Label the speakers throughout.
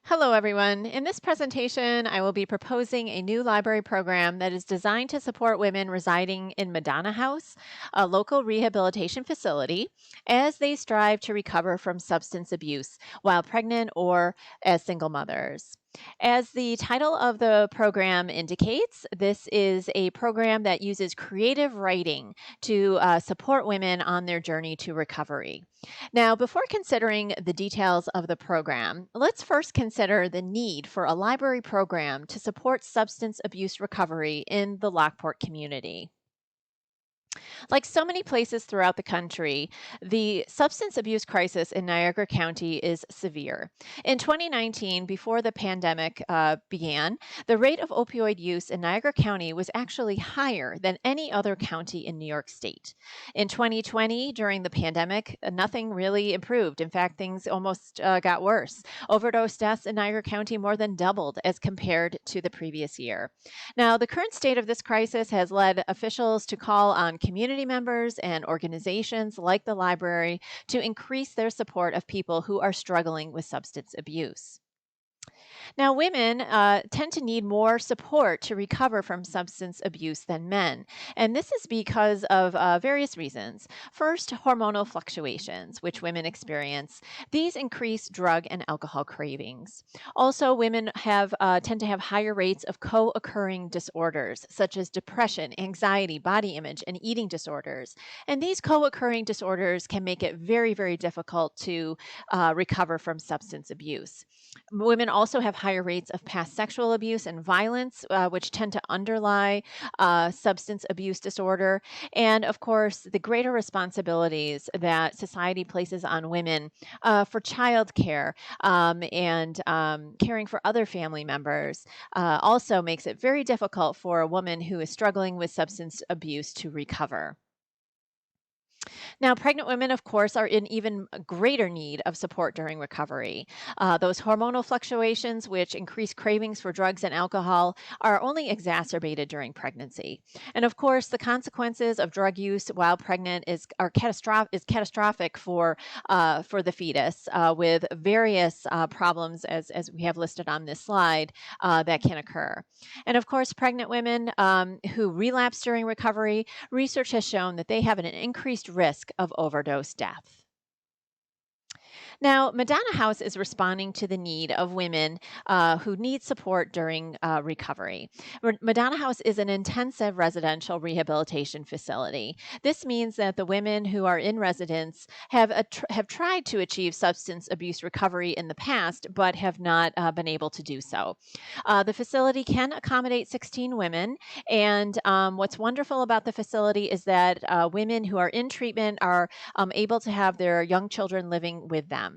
Speaker 1: Hello, everyone. In this presentation, I will be proposing a new library program that is designed to support women residing in Madonna House, a local rehabilitation facility, as they strive to recover from substance abuse while pregnant or as single mothers. As the title of the program indicates, this is a program that uses creative writing to support women on their journey to recovery. Now, before considering the details of the program, let's first consider the need for a library program to support substance abuse recovery in the Lockport community. Like so many places throughout the country, the substance abuse crisis in Niagara County is severe. In 2019, before the pandemic began, the rate of opioid use in Niagara County was actually higher than any other county in New York State. In 2020, during the pandemic, nothing really improved. In fact, things almost got worse. Overdose deaths in Niagara County more than doubled as compared to the previous year. Now, the current state of this crisis has led officials to call on community members and organizations like the library to increase their support of people who are struggling with substance abuse. Now, women tend to need more support to recover from substance abuse than men. And this is because of various reasons. First, hormonal fluctuations, which women experience. These increase drug and alcohol cravings. Also, women tend to have higher rates of co occurring disorders, such as depression, anxiety, body image, and eating disorders. And these co occurring disorders can make it very, very difficult to recover from substance abuse. Women also have higher rates of past sexual abuse and violence, which tend to underlie substance abuse disorder. And of course, the greater responsibilities that society places on women for childcare and caring for other family members also makes it very difficult for a woman who is struggling with substance abuse to recover. Now, pregnant women, of course, are in even greater need of support during recovery. Those hormonal fluctuations, which increase cravings for drugs and alcohol, are only exacerbated during pregnancy. And of course, the consequences of drug use while pregnant is catastrophic for the fetus, with various problems as we have listed on this slide that can occur. And of course, pregnant women who relapse during recovery, research has shown that they have an increased risk of overdose death. Now, Madonna House is responding to the need of women who need support during recovery. Madonna House is an intensive residential rehabilitation facility. This means that the women who are in residence have tried to achieve substance abuse recovery in the past, but have not been able to do so. The facility can accommodate 16 women, and what's wonderful about the facility is that women who are in treatment are able to have their young children living with them.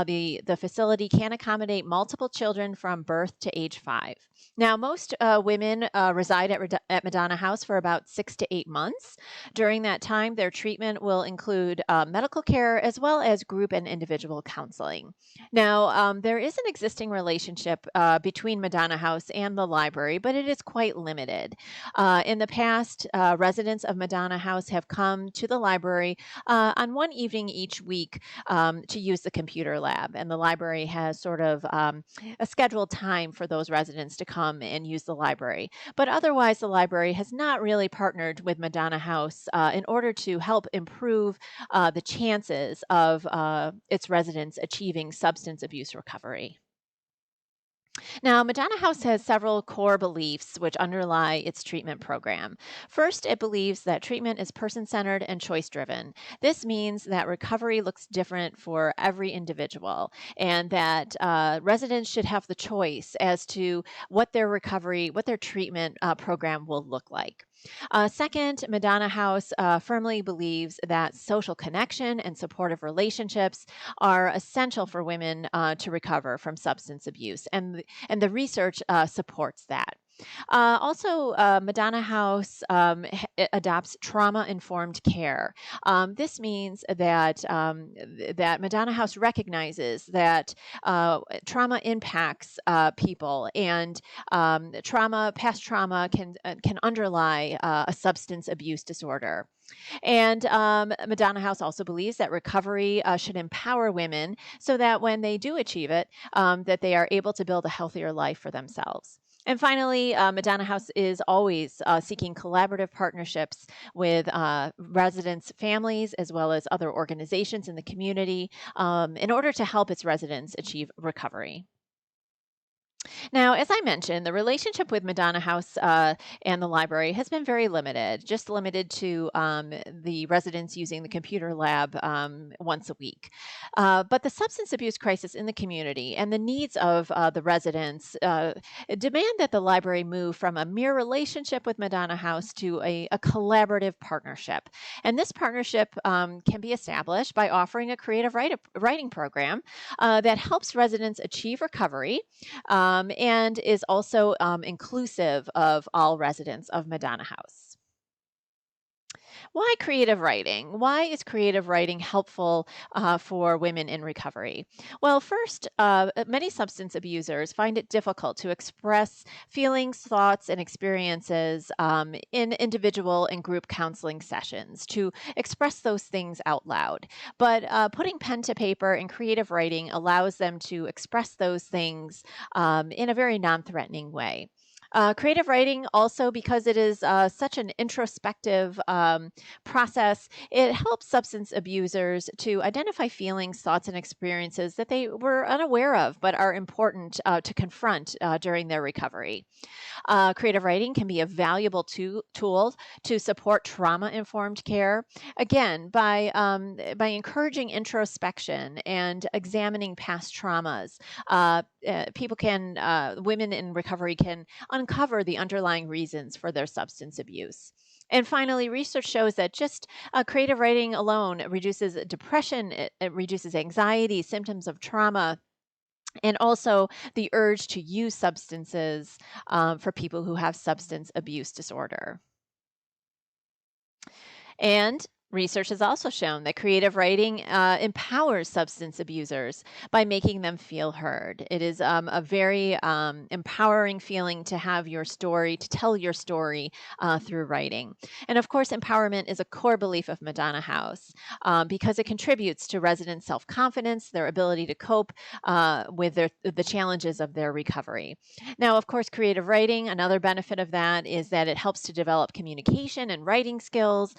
Speaker 1: The facility can accommodate multiple children from birth to age 5. Now, most women reside at Madonna House for about 6 to 8 months. During that time, their treatment will include medical care as well as group and individual counseling. Now, there is an existing relationship between Madonna House and the library, but it is quite limited. In the past, residents of Madonna House have come to the library on one evening each week to use the computer lab, and the library has sort of a scheduled time for those residents to come and use the library. But otherwise, the library has not really partnered with Madonna House in order to help improve the chances of its residents achieving substance abuse recovery. Now, Madonna House has several core beliefs which underlie its treatment program. First, it believes that treatment is person centered and choice driven. This means that recovery looks different for every individual, and that residents should have the choice as to what their treatment program will look like. Second, Madonna House firmly believes that social connection and supportive relationships are essential for women to recover from substance abuse, and the research supports that. Madonna House adopts trauma-informed care. This means that Madonna House recognizes that trauma impacts people, and past trauma can underlie a substance abuse disorder. And Madonna House also believes that recovery should empower women so that when they do achieve it, that they are able to build a healthier life for themselves. And finally, Madonna House is always seeking collaborative partnerships with residents' families as well as other organizations in the community in order to help its residents achieve recovery. Now, as I mentioned, the relationship with Madonna House and the library has been very limited, just limited to the residents using the computer lab once a week. But the substance abuse crisis in the community and the needs of the residents demand that the library move from a mere relationship with Madonna House to a collaborative partnership. And this partnership can be established by offering a creative writing program that helps residents achieve recovery and is also inclusive of all residents of Madonna House. Why creative writing? Why is creative writing helpful for women in recovery? Well, first, many substance abusers find it difficult to express feelings, thoughts, and experiences in individual and group counseling sessions, to express those things out loud. But putting pen to paper and creative writing allows them to express those things in a very non threatening way. Creative writing also, because it is such an introspective process, it helps substance abusers to identify feelings, thoughts, and experiences that they were unaware of but are important to confront during their recovery. Creative writing can be a valuable tool to support trauma-informed care. Again, by encouraging introspection and examining past traumas, women in recovery can uncover the underlying reasons for their substance abuse. And finally, research shows that just creative writing alone reduces depression, it reduces anxiety, symptoms of trauma, and also the urge to use substances for people who have substance abuse disorder. And research has also shown that creative writing empowers substance abusers by making them feel heard. It is a very empowering feeling to have your story, to tell your story through writing. And of course, empowerment is a core belief of Madonna House because it contributes to residents' self confidence, their ability to cope with the challenges of their recovery. Now, of course, creative writing, another benefit of that is that it helps to develop communication and writing skills,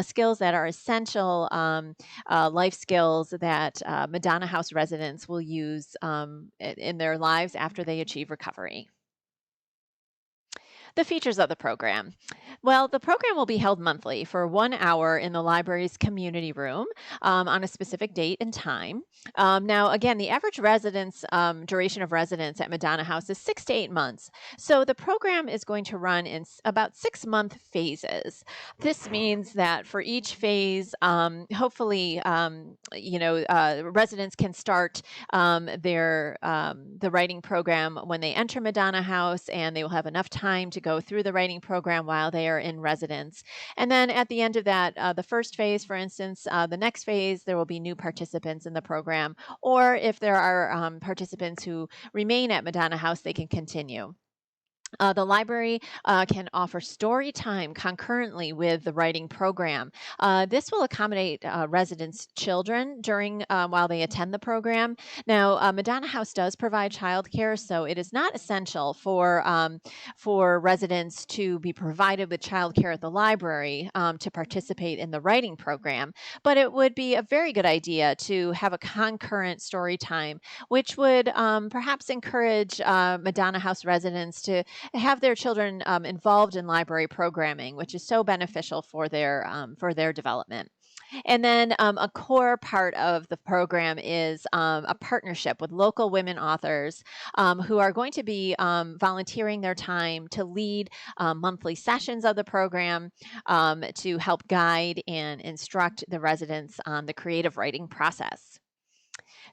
Speaker 1: skills that are essential life skills that Madonna House residents will use in their lives after they achieve recovery. The features of the program. Well, the program will be held monthly for 1 hour in the library's community room on a specific date and time. Now, again, the average duration of residence at Madonna House is 6 to 8 months. So the program is going to run in about 6 month phases. This means that for each phase, hopefully, residents can start the writing program when they enter Madonna House, and they will have enough time to go through the writing program while they are in residence. And then at the end of that, the first phase, for instance, the next phase, there will be new participants in the program. Or if there are participants who remain at Madonna House, they can continue. The library can offer story time concurrently with the writing program. This will accommodate residents' children during while they attend the program. Now, Madonna House does provide childcare, so it is not essential for residents to be provided with childcare at the library to participate in the writing program. But it would be a very good idea to have a concurrent story time, which would perhaps encourage Madonna House residents to have their children involved in library programming, which is so beneficial for their development. And then a core part of the program is a partnership with local women authors who are going to be volunteering their time to lead monthly sessions of the program to help guide and instruct the residents on the creative writing process.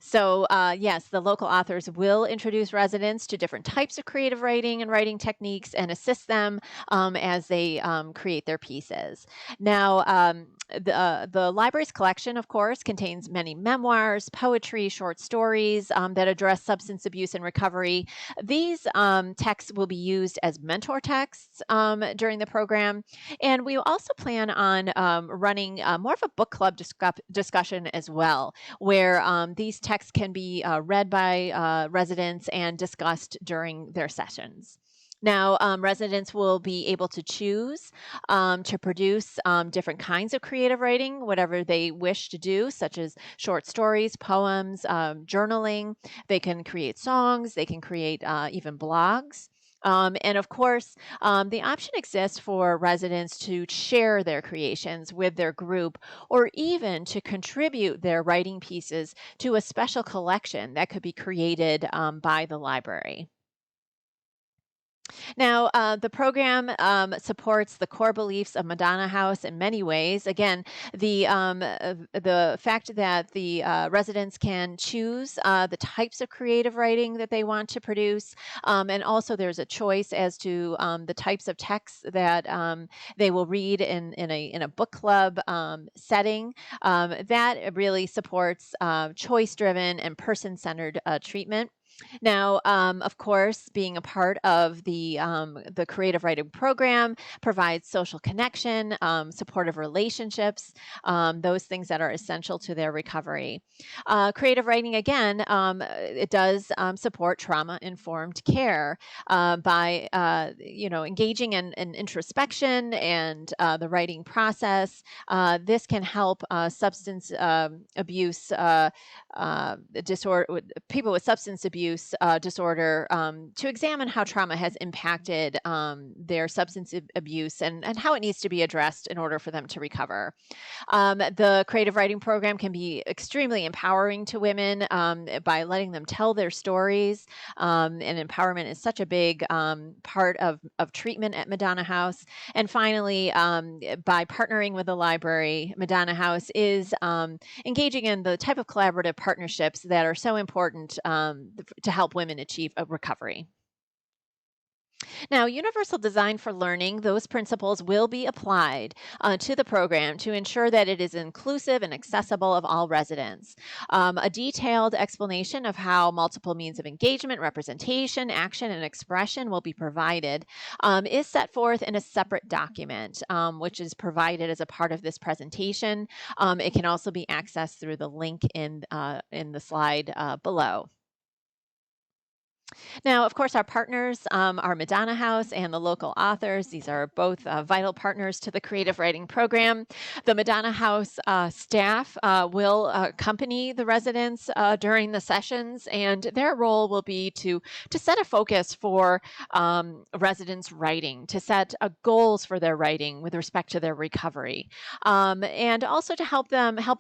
Speaker 1: Yes, the local authors will introduce residents to different types of creative writing and writing techniques and assist them as they create their pieces. Now, the library's collection, of course, contains many memoirs, poetry, short stories that address substance abuse and recovery. These texts will be used as mentor texts during the program, and we also plan on running more of a book club discussion as well, where these texts can be read by residents and discussed during their sessions. Now, residents will be able to choose to produce different kinds of creative writing, whatever they wish to do, such as short stories, poems, journaling. They can create songs, they can create even blogs. And of course, the option exists for residents to share their creations with their group or even to contribute their writing pieces to a special collection that could be created by the library. Now, the program supports the core beliefs of Madonna House in many ways. Again, the fact that the residents can choose the types of creative writing that they want to produce, and also there's a choice as to the types of texts that they will read in a book club setting. That really supports choice-driven and person-centered treatment. Now, of course, being a part of the creative writing program provides social connection, supportive relationships, those things that are essential to their recovery. Creative writing, again, it does support trauma-informed care by engaging in introspection and the writing process. This can help substance abuse disorder people with substance abuse disorder to examine how trauma has impacted their substance abuse and how it needs to be addressed in order for them to recover. The creative writing program can be extremely empowering to women by letting them tell their stories. And empowerment is such a big part of treatment at Madonna House. And finally, by partnering with the library, Madonna House is engaging in the type of collaborative partnerships that are so important to help women achieve a recovery. Now, Universal Design for Learning, those principles will be applied to the program to ensure that it is inclusive and accessible of all residents. A detailed explanation of how multiple means of engagement, representation, action, and expression will be provided is set forth in a separate document, which is provided as a part of this presentation. It can also be accessed through the link in the slide below. Now, of course, our partners are Madonna House and the local authors. These are both vital partners to the creative writing program. The Madonna House staff will accompany the residents during the sessions, and their role will be to set a focus for residents' writing, to set goals for their writing with respect to their recovery, and also to help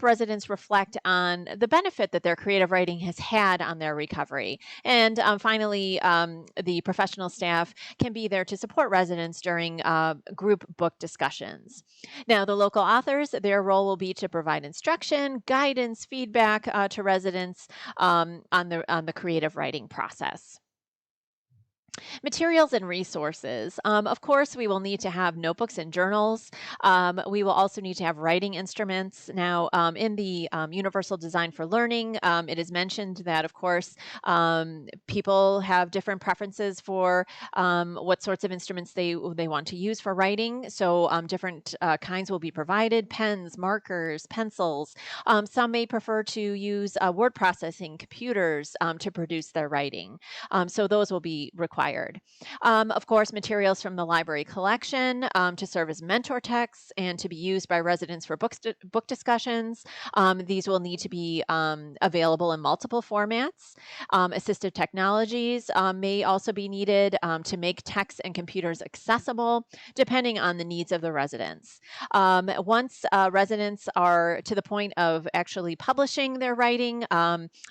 Speaker 1: residents reflect on the benefit that their creative writing has had on their recovery. And finally, the professional staff can be there to support residents during group book discussions. Now, the local authors, their role will be to provide instruction, guidance, feedback to residents on the creative writing process. Materials and resources. Of course, we will need to have notebooks and journals. We will also need to have writing instruments. Now, in the Universal Design for Learning, it is mentioned that, of course, people have different preferences for what sorts of instruments they want to use for writing. So different kinds will be provided: pens, markers, pencils. Some may prefer to use word processing computers to produce their writing. So those will be required. Of course, materials from the library collection to serve as mentor texts and to be used by residents for book discussions. These will need to be available in multiple formats. Assistive technologies may also be needed to make texts and computers accessible, depending on the needs of the residents. Once residents are to the point of actually publishing their writing,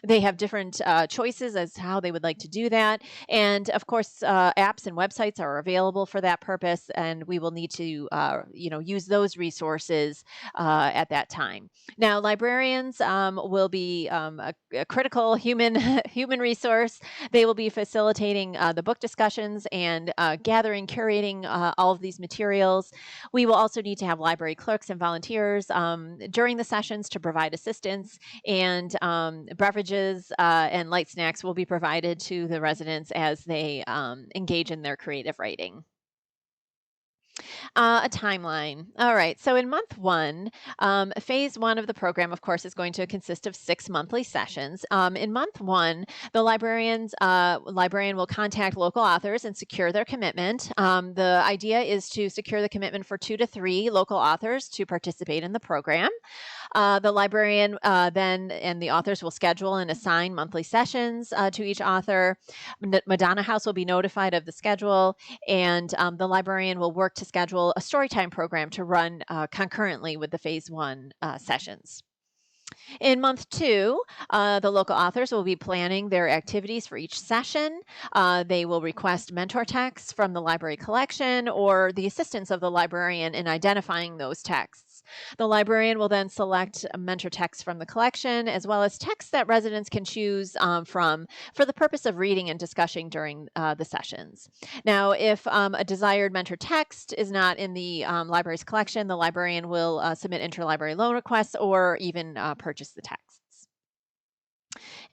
Speaker 1: they have different choices as to how they would like to do that. And of course, course, apps and websites are available for that purpose, and we will need to, use those resources at that time. Now, librarians will be a critical human human resource. They will be facilitating the book discussions and gathering, curating all of these materials. We will also need to have library clerks and volunteers during the sessions to provide assistance, and beverages and light snacks will be provided to the residents as they engage in their creative writing. A timeline. All right. So in month one, phase one of the program, of course, is going to consist of 6 monthly sessions. In month one, the librarian will contact local authors and secure their commitment. The idea is to secure the commitment for 2 to 3 local authors to participate in the program. The librarian then and the authors will schedule and assign monthly sessions to each author. Madonna House will be notified of the schedule, and the librarian will work to schedule a storytime program to run concurrently with the phase one sessions. In month two, the local authors will be planning their activities for each session. They will request mentor texts from the library collection or the assistance of the librarian in identifying those texts. The librarian will then select a mentor text from the collection, as well as texts that residents can choose from for the purpose of reading and discussing during the sessions. Now, if a desired mentor text is not in the library's collection, the librarian will submit interlibrary loan requests or even purchase the texts.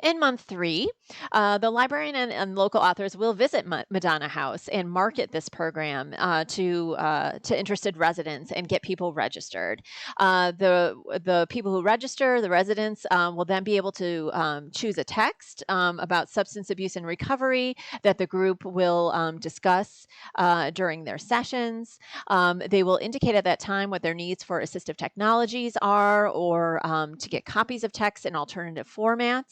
Speaker 1: In month three, the librarian and local authors will visit Madonna House and market this program to interested residents and get people registered. The people who register, the residents, will then be able to choose a text about substance abuse and recovery that the group will discuss during their sessions. They will indicate at that time what their needs for assistive technologies are, or to get copies of text in alternative formats.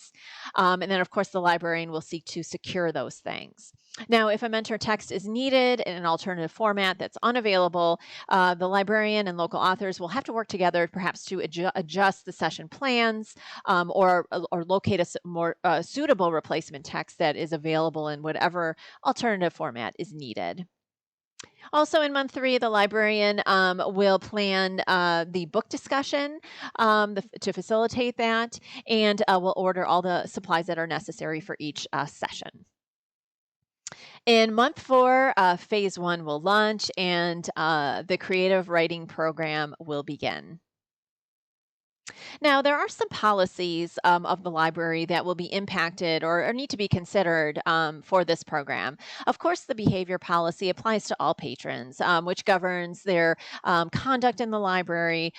Speaker 1: And then, of course, the librarian will seek to secure those things. Now, if a mentor text is needed in an alternative format that's unavailable, the librarian and local authors will have to work together, perhaps to adjust the session plans or locate a more suitable replacement text that is available in whatever alternative format is needed. Also, in month three, the librarian will plan the book discussion to facilitate that, and will order all the supplies that are necessary for each session. In month four, phase one will launch, and the creative writing program will begin. Now, there are some policies of the library that will be impacted or need to be considered for this program. Of course, the behavior policy applies to all patrons, which governs their conduct in the library,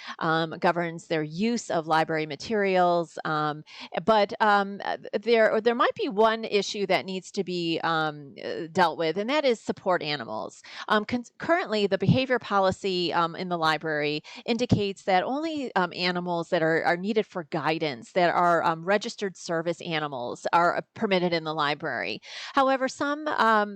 Speaker 1: governs their use of library materials. But there might be one issue that needs to be dealt with, and that is support animals. Currently, the behavior policy in the library indicates that only animals that are needed for guidance, that are registered service animals, are permitted in the library. However, some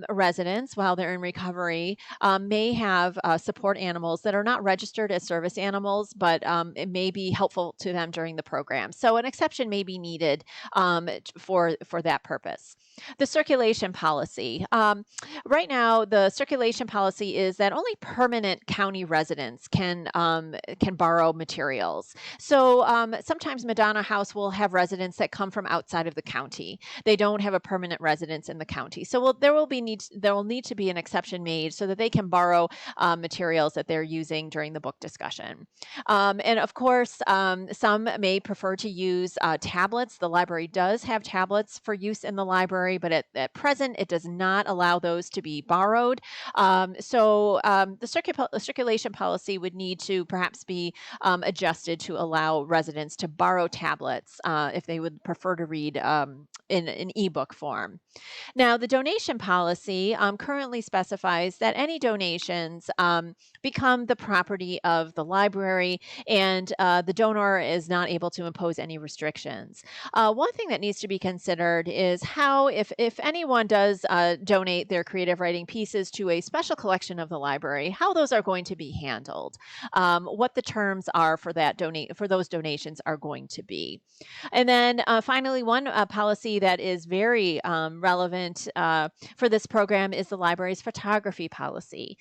Speaker 1: residents, while they're in recovery, may have support animals that are not registered as service animals, but it may be helpful to them during the program. So an exception may be needed for that purpose. The circulation policy. Right now, the circulation policy is that only permanent county residents can borrow materials. So sometimes Madonna House will have residents that come from outside of the county. They don't have a permanent residence in the county. So there will need to be an exception made so that they can borrow materials that they're using during the book discussion. And of course, some may prefer to use tablets. The library does have tablets for use in the library, but at present, it does not allow those to be borrowed. So the circulation policy would need to perhaps be adjusted to allow residents to borrow tablets if they would prefer to read in an ebook form. Now, the donation policy currently specifies that any donations become the property of the library, and the donor is not able to impose any restrictions. One thing that needs to be considered is how, if anyone does donate their creative writing pieces to a special collection of the library, how those are going to be handled, what the terms are for those donations are going to be. And then finally, one policy that is very relevant for this program is the library's photography policy.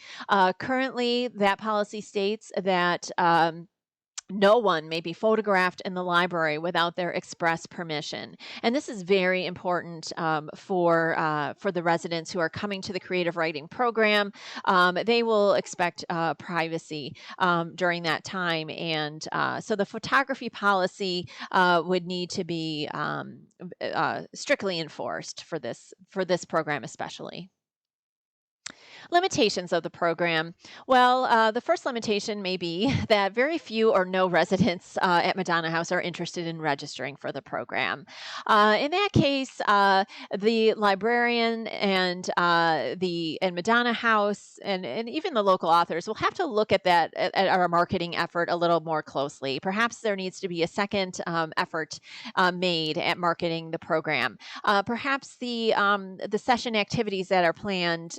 Speaker 1: Currently, that policy states that no one may be photographed in the library without their express permission, and this is very important for the residents who are coming to the creative writing program. They will expect privacy during that time, and so the photography policy would need to be strictly enforced for this program, especially. Limitations of the program. Well, the first limitation may be that very few or no residents at Madonna House are interested in registering for the program. In that case, the librarian and Madonna House and even the local authors will have to look at at our marketing effort a little more closely. Perhaps there needs to be a second effort made at marketing the program. Perhaps the session activities that are planned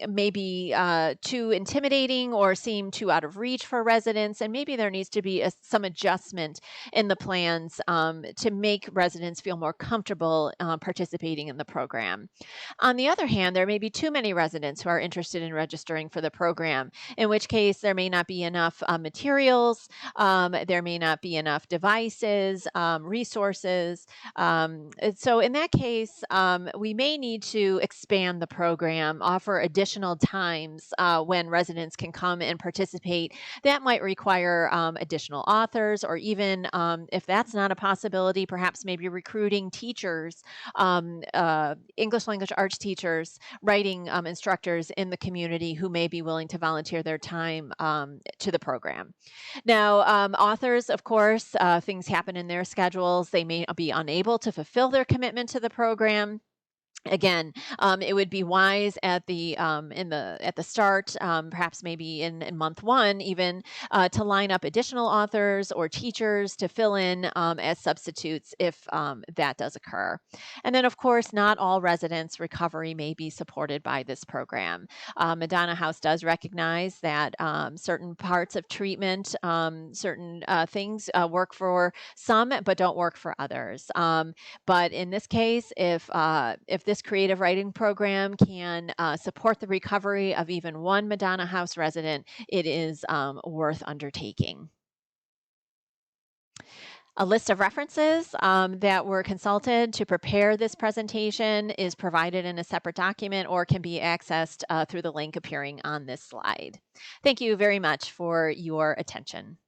Speaker 1: may be too intimidating or seem too out of reach for residents, and maybe there needs to be some adjustment in the plans to make residents feel more comfortable participating in the program. On the other hand, there may be too many residents who are interested in registering for the program, in which case there may not be enough materials, there may not be enough devices, resources. So in that case, we may need to expand the program, offer additional times when residents can come and participate. That might require additional authors, or even if that's not a possibility, perhaps maybe recruiting teachers, English language arts teachers, writing instructors in the community who may be willing to volunteer their time to the program. Now, authors, of course, things happen in their schedules. They may be unable to fulfill their commitment to the program. Again, it would be wise at the start, perhaps maybe in month one, even to line up additional authors or teachers to fill in as substitutes if that does occur. And then, of course, not all residents' recovery may be supported by this program. Madonna House does recognize that certain parts of treatment, certain things work for some, but don't work for others. But in this case, if this creative writing program can support the recovery of even one Madonna House resident, it is worth undertaking. A list of references that were consulted to prepare this presentation is provided in a separate document or can be accessed through the link appearing on this slide. Thank you very much for your attention.